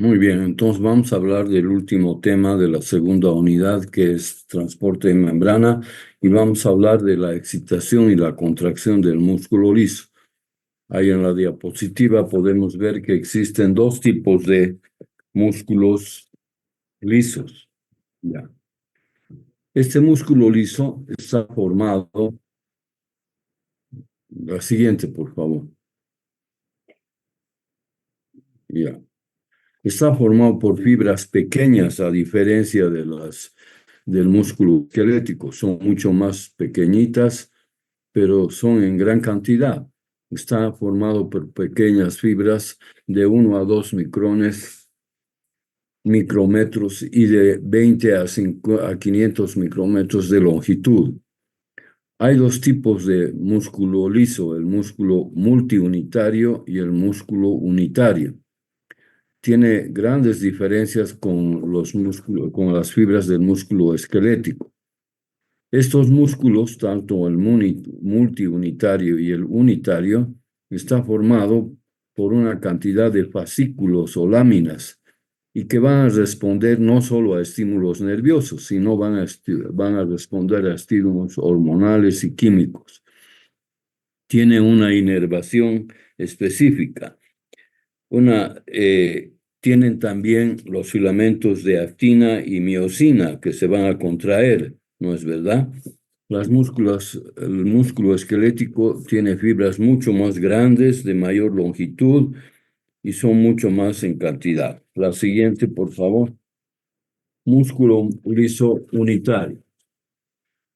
Muy bien, entonces vamos a hablar del último tema de la segunda unidad, que es transporte de membrana, y vamos a hablar de la excitación y la contracción del músculo liso. Ahí en la diapositiva podemos ver que existen dos tipos de músculos lisos. Ya. Este músculo liso está formado, la siguiente, por favor. Ya. Está formado por fibras pequeñas, a diferencia de las del músculo esquelético. Son mucho más pequeñitas, pero son en gran cantidad. Está formado por pequeñas fibras de 1 a 2 micrómetros y de 20 a 500 micrómetros de longitud. Hay dos tipos de músculo liso, el músculo multiunitario y el músculo unitario. Tiene grandes diferencias con con las fibras del músculo esquelético. Estos músculos, tanto el multiunitario y el unitario, está formado por una cantidad de fascículos o láminas y que van a responder no solo a estímulos nerviosos, sino van a responder a estímulos hormonales y químicos. Tiene una inervación específica. Tienen también los filamentos de actina y miosina que se van a contraer, ¿no es verdad? El músculo esquelético tiene fibras mucho más grandes, de mayor longitud y son mucho más en cantidad. La siguiente, por favor. Músculo liso unitario.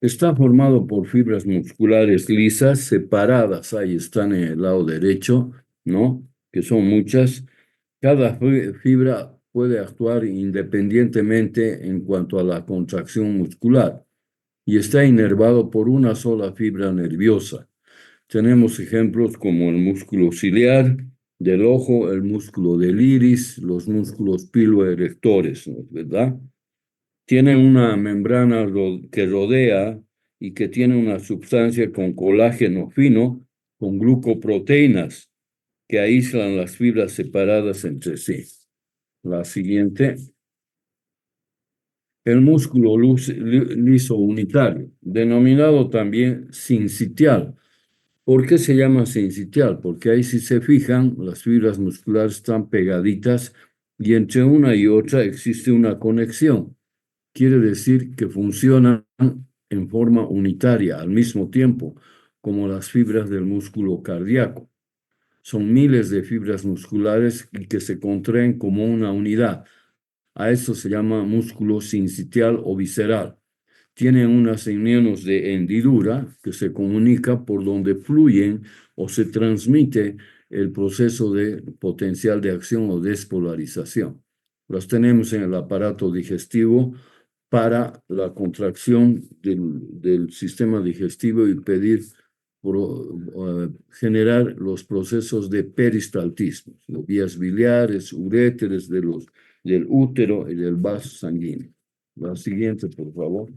Está formado por fibras musculares lisas separadas, ahí están en el lado derecho, ¿no? Que son muchas. Cada fibra puede actuar independientemente en cuanto a la contracción muscular y está inervado por una sola fibra nerviosa. Tenemos ejemplos como el músculo ciliar del ojo, el músculo del iris, los músculos piloerectores, ¿no es verdad? Tiene una membrana que rodea y que tiene una sustancia con colágeno fino, con glucoproteínas que aíslan las fibras separadas entre sí. La siguiente, el músculo liso unitario, denominado también sincitial. ¿Por qué se llama sincitial? Porque ahí, si se fijan, las fibras musculares están pegaditas y entre una y otra existe una conexión. Quiere decir que funcionan en forma unitaria al mismo tiempo, como las fibras del músculo cardíaco. Son miles de fibras musculares que se contraen como una unidad. A eso se llama músculo sincitial o visceral. Tienen unas uniones de hendidura que se comunica por donde fluyen o se transmite el proceso de potencial de acción o despolarización. Los tenemos en el aparato digestivo para la contracción del sistema digestivo y generar los procesos de peristaltismo, las vías biliares, uréteres del útero y del vaso sanguíneo. La siguiente, por favor.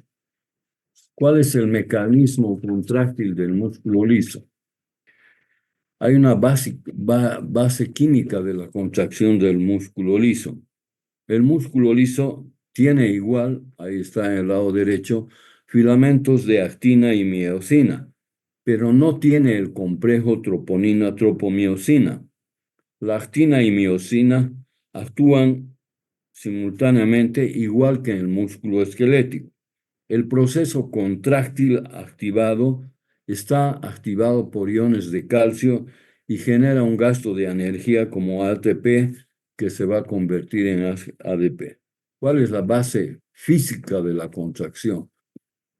¿Cuál es el mecanismo contráctil del músculo liso? Hay una base química de la contracción del músculo liso. El músculo liso tiene igual, ahí está en el lado derecho, filamentos de actina y miosina, pero no tiene el complejo troponina-tropomiosina. La actina y miosina actúan simultáneamente igual que en el músculo esquelético. El proceso contráctil activado está activado por iones de calcio y genera un gasto de energía como ATP que se va a convertir en ADP. ¿Cuál es la base física de la contracción?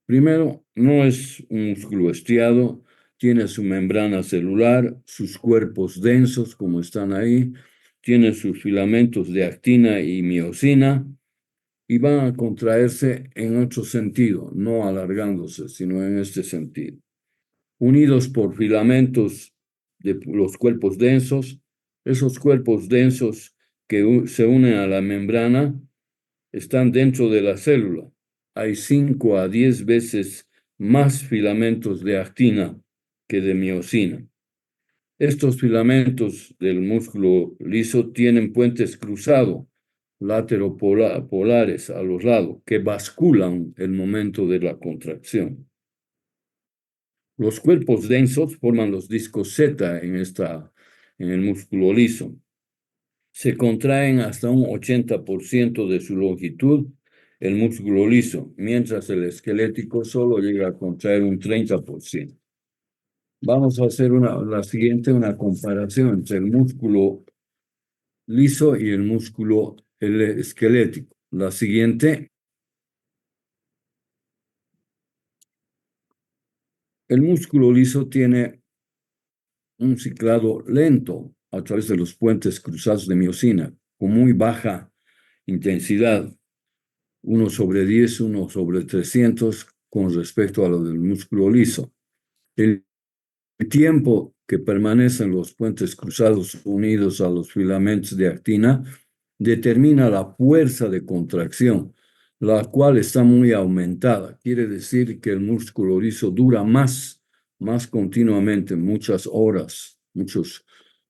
Primero, no es un músculo estriado, tiene su membrana celular, sus cuerpos densos como están ahí, tiene sus filamentos de actina y miosina, y van a contraerse en otro sentido, no alargándose, sino en este sentido. Unidos por filamentos de los cuerpos densos, esos cuerpos densos que se unen a la membrana están dentro de la célula. Hay 5 a 10 veces más filamentos de actina que de miosina. Estos filamentos del músculo liso tienen puentes cruzados lateropolares a los lados que basculan el momento de la contracción. Los cuerpos densos forman los discos Z en el músculo liso. Se contraen hasta un 80% de su longitud el músculo liso, mientras el esquelético solo llega a contraer un 30%. Vamos a hacer la siguiente, una comparación entre el músculo liso y el esquelético. La siguiente, el músculo liso tiene un ciclado lento a través de los puentes cruzados de miosina, con muy baja intensidad, 1/10, 1/300, con respecto a lo del músculo liso. El tiempo que permanecen los puentes cruzados unidos a los filamentos de actina determina la fuerza de contracción, la cual está muy aumentada. Quiere decir que el músculo liso dura más continuamente, muchas horas, muchos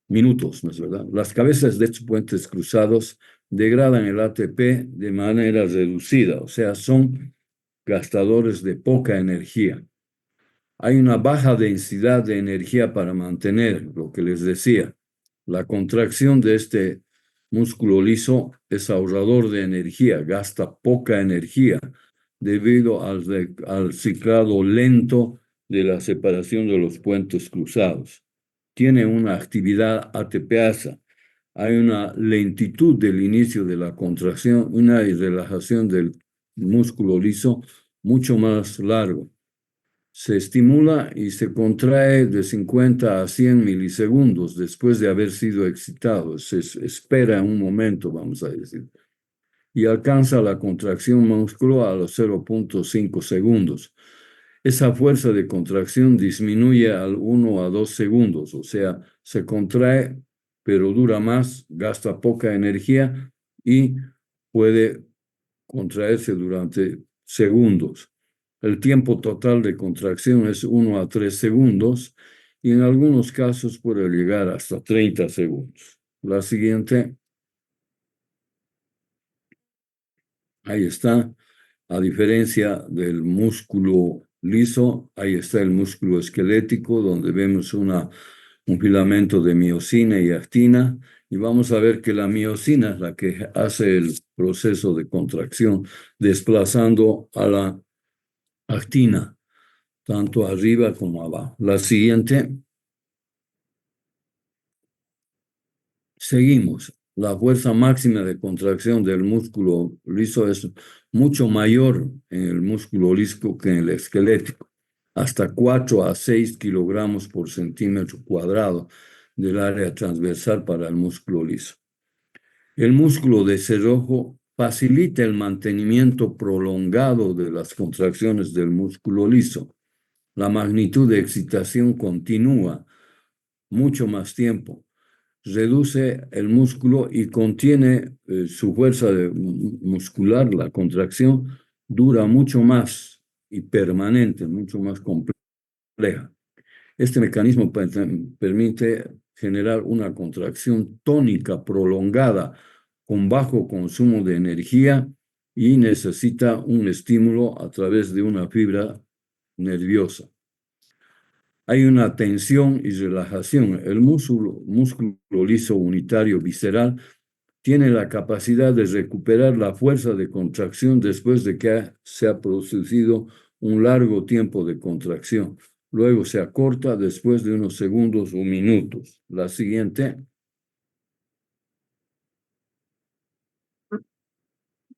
minutos, ¿no es verdad? Las cabezas de estos puentes cruzados degradan el ATP de manera reducida, o sea, son gastadores de poca energía. Hay una baja densidad de energía para mantener lo que les decía. La contracción de este músculo liso es ahorrador de energía, gasta poca energía debido al ciclado lento de la separación de los puentes cruzados. Tiene una actividad ATPasa. Hay una lentitud del inicio de la contracción, una relajación del músculo liso mucho más largo. Se estimula y se contrae de 50 a 100 milisegundos después de haber sido excitado. Se espera un momento, vamos a decir, y alcanza la contracción muscular a los 0.5 segundos. Esa fuerza de contracción disminuye al 1 a 2 segundos, o sea, se contrae, pero dura más, gasta poca energía y puede contraerse durante segundos. El tiempo total de contracción es 1 a 3 segundos y en algunos casos puede llegar hasta 30 segundos. La siguiente, ahí está, a diferencia del músculo liso, ahí está el músculo esquelético, donde vemos un filamento de miosina y actina, y vamos a ver que la miosina es la que hace el proceso de contracción, desplazando a la actina, tanto arriba como abajo. La siguiente, seguimos. La fuerza máxima de contracción del músculo liso es mucho mayor en el músculo liso que en el esquelético, hasta 4 a 6 kilogramos por centímetro cuadrado del área transversal para el músculo liso. El músculo de cerrojo facilita el mantenimiento prolongado de las contracciones del músculo liso. La magnitud de excitación continúa mucho más tiempo. Reduce el músculo y contiene su fuerza muscular, la contracción, dura mucho más y permanente, mucho más compleja. Este mecanismo permite generar una contracción tónica prolongada con bajo consumo de energía y necesita un estímulo a través de una fibra nerviosa. Hay una tensión y relajación. El músculo liso unitario visceral tiene la capacidad de recuperar la fuerza de contracción después de que se ha producido un largo tiempo de contracción. Luego se acorta después de unos segundos o minutos. La siguiente.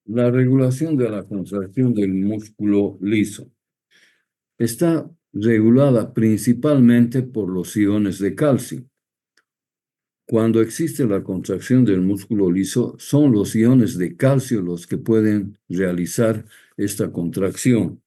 La regulación de la contracción del músculo liso está regulada principalmente por los iones de calcio. Cuando existe la contracción del músculo liso, son los iones de calcio los que pueden realizar esta contracción.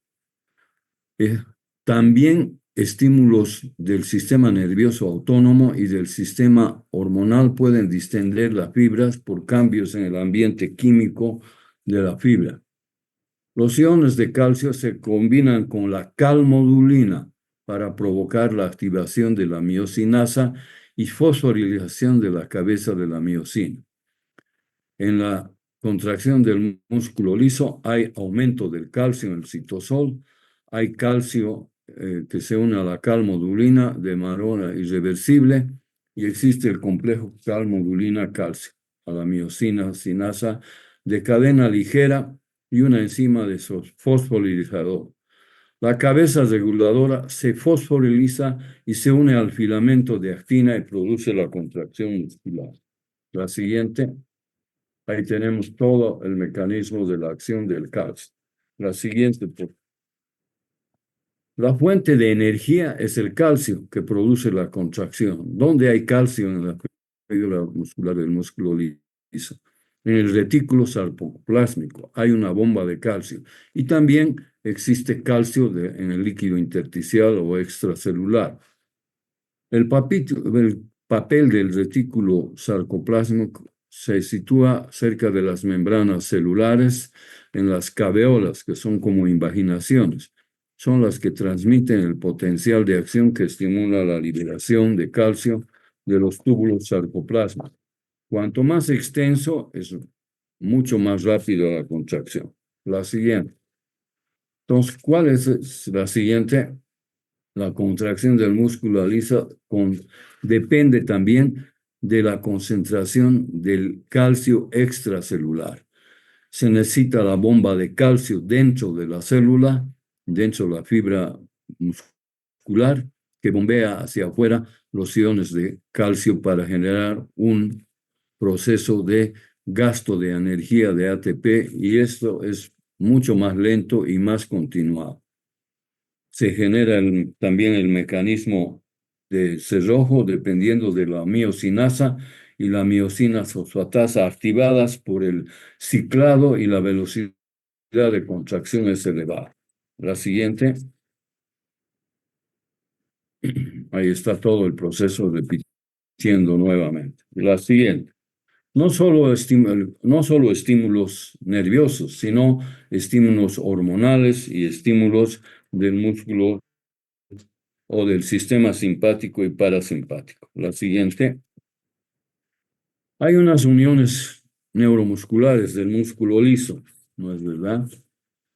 También estímulos del sistema nervioso autónomo y del sistema hormonal pueden distender las fibras por cambios en el ambiente químico de la fibra. Los iones de calcio se combinan con la calmodulina para provocar la activación de la miosinasa y fosforilación de la cabeza de la miosina. En la contracción del músculo liso, hay aumento del calcio en el citosol, hay calcio que se une a la calmodulina de manera irreversible y existe el complejo calmodulina-calcio, a la miosina sinasa de cadena ligera y una enzima de fosforilizador. La cabeza reguladora se fosforiliza y se une al filamento de actina y produce la contracción muscular. La siguiente. Ahí tenemos todo el mecanismo de la acción del calcio. La siguiente. La fuente de energía es el calcio que produce la contracción. ¿Dónde hay calcio en la fibra muscular del músculo liso? En el retículo sarcoplásmico hay una bomba de calcio y también existe calcio en el líquido intersticial o extracelular. El papel del retículo sarcoplásmico se sitúa cerca de las membranas celulares en las caveolas, que son como invaginaciones. Son las que transmiten el potencial de acción que estimula la liberación de calcio de los túbulos sarcoplásmicos. Cuanto más extenso, es mucho más rápido la contracción. La siguiente. Entonces, ¿cuál es la siguiente? La contracción del músculo liso depende también de la concentración del calcio extracelular. Se necesita la bomba de calcio dentro de la célula, dentro de la fibra muscular, que bombea hacia afuera los iones de calcio para generar un proceso de gasto de energía de ATP, y esto es mucho más lento y más continuado. Se genera también el mecanismo de cerrojo dependiendo de la miosinasa y la miosina fosfatasa activadas por el ciclado, y la velocidad de contracción es elevada. La siguiente. Ahí está todo el proceso repitiendo nuevamente. La siguiente. No solo estímulos nerviosos, sino estímulos hormonales y estímulos del músculo o del sistema simpático y parasimpático. La siguiente. Hay unas uniones neuromusculares del músculo liso, ¿no es verdad?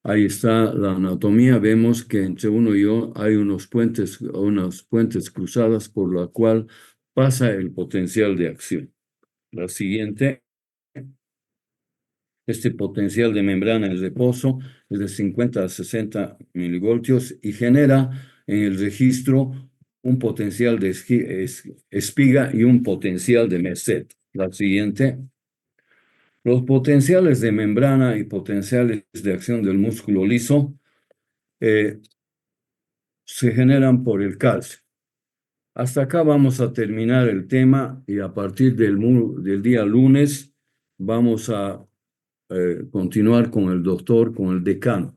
Ahí está la anatomía. Vemos que entre uno y otro hay unas puentes cruzadas por la cual pasa el potencial de acción. La siguiente. Este potencial de membrana en reposo es de 50 a 60 milivoltios y genera en el registro un potencial de espiga y un potencial de Merced. La siguiente. Los potenciales de membrana y potenciales de acción del músculo liso se generan por el calcio. Hasta acá vamos a terminar el tema, y a partir del día lunes vamos a continuar con el doctor, con el decano.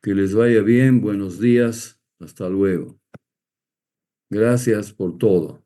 Que les vaya bien, buenos días, hasta luego. Gracias por todo.